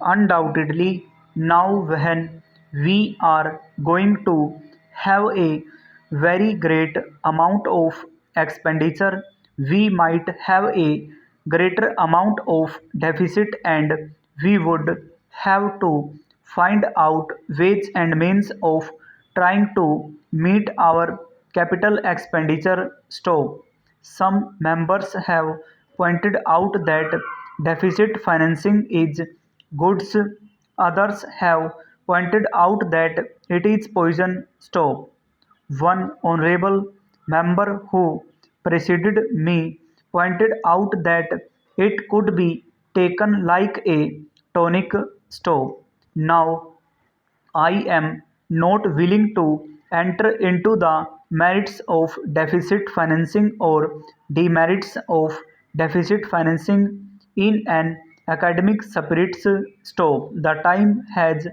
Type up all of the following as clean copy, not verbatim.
Undoubtedly, now when we are going to have a very great amount of expenditure, we might have a greater amount of deficit, and we would have to find out ways and means of trying to meet our capital expenditure stop. Some members have pointed out that deficit financing is goods, others have pointed out that it is poison. Stop. One honorable member who preceded me pointed out that it could be taken like a tonic. Stop. Now I am not willing to enter into the merits of deficit financing or demerits of deficit financing in an academic spirit. Stop. The time has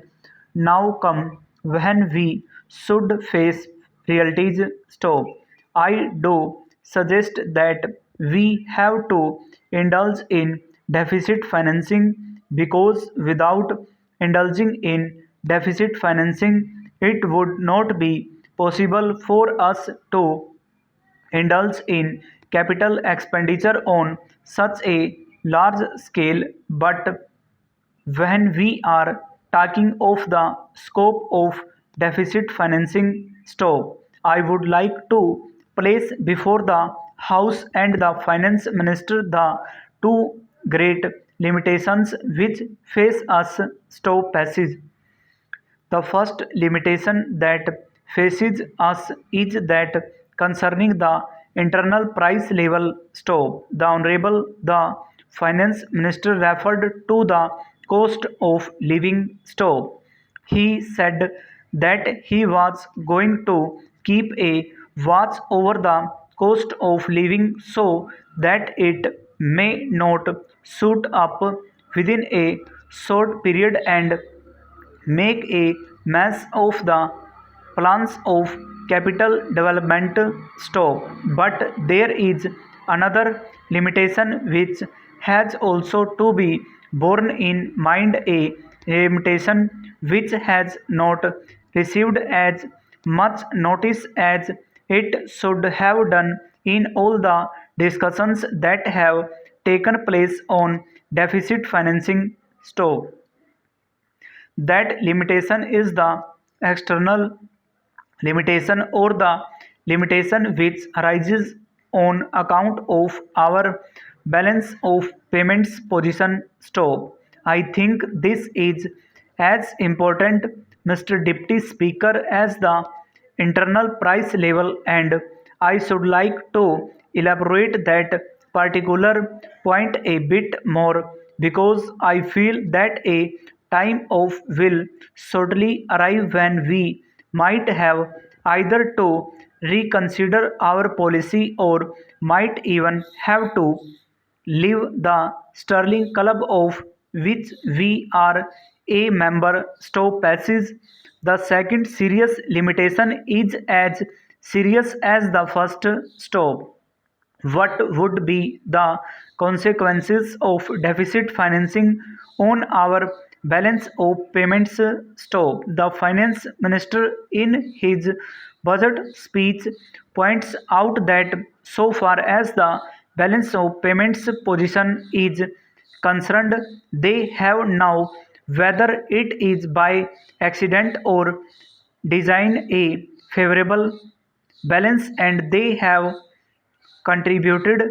now come when we should face realities. Stop. I do suggest that we have to indulge in deficit financing because without indulging in deficit financing, it would not be possible for us to indulge in capital expenditure on such a large scale. But when we are talking of the scope of deficit financing stop, I would like to place before the House and the Finance Minister the two great limitations which face us stop passage. The first limitation that faces us is that concerning the internal price level stop. The Honorable the Finance Minister referred to the cost of living stop. He said that he was going to keep a watch over the cost of living so that it may not shoot up within a short period and make a mess of the plans of capital development stop. But there is another limitation which has also to be borne in mind, a limitation which has not received as much notice as it should have done in all the discussions that have taken place on deficit financing stop. That limitation is the external limitation or the limitation which arises on account of our balance of payments position stop. I think this is as important, Mr. Deputy Speaker, as the internal price level, and I should like to elaborate that particular point a bit more because I feel that a time of will shortly arrive when we might have either to reconsider our policy or might even have to leave the Sterling Club of which we are a member stop passes. The second serious limitation is as serious as the first stop. What would be the consequences of deficit financing on our balance of payments stop? The finance minister in his budget speech points out that so far as the balance of payments position is concerned, they have now, whether it is by accident or design, a favorable balance, and they have contributed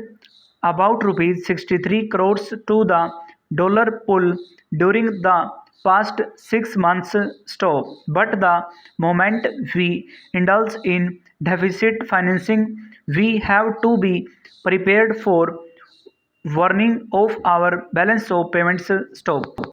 about rupees 63 crores to the dollar pool during the past 6 months stop. But the moment we indulge in deficit financing, we have to be prepared for warning of our balance of payments stop.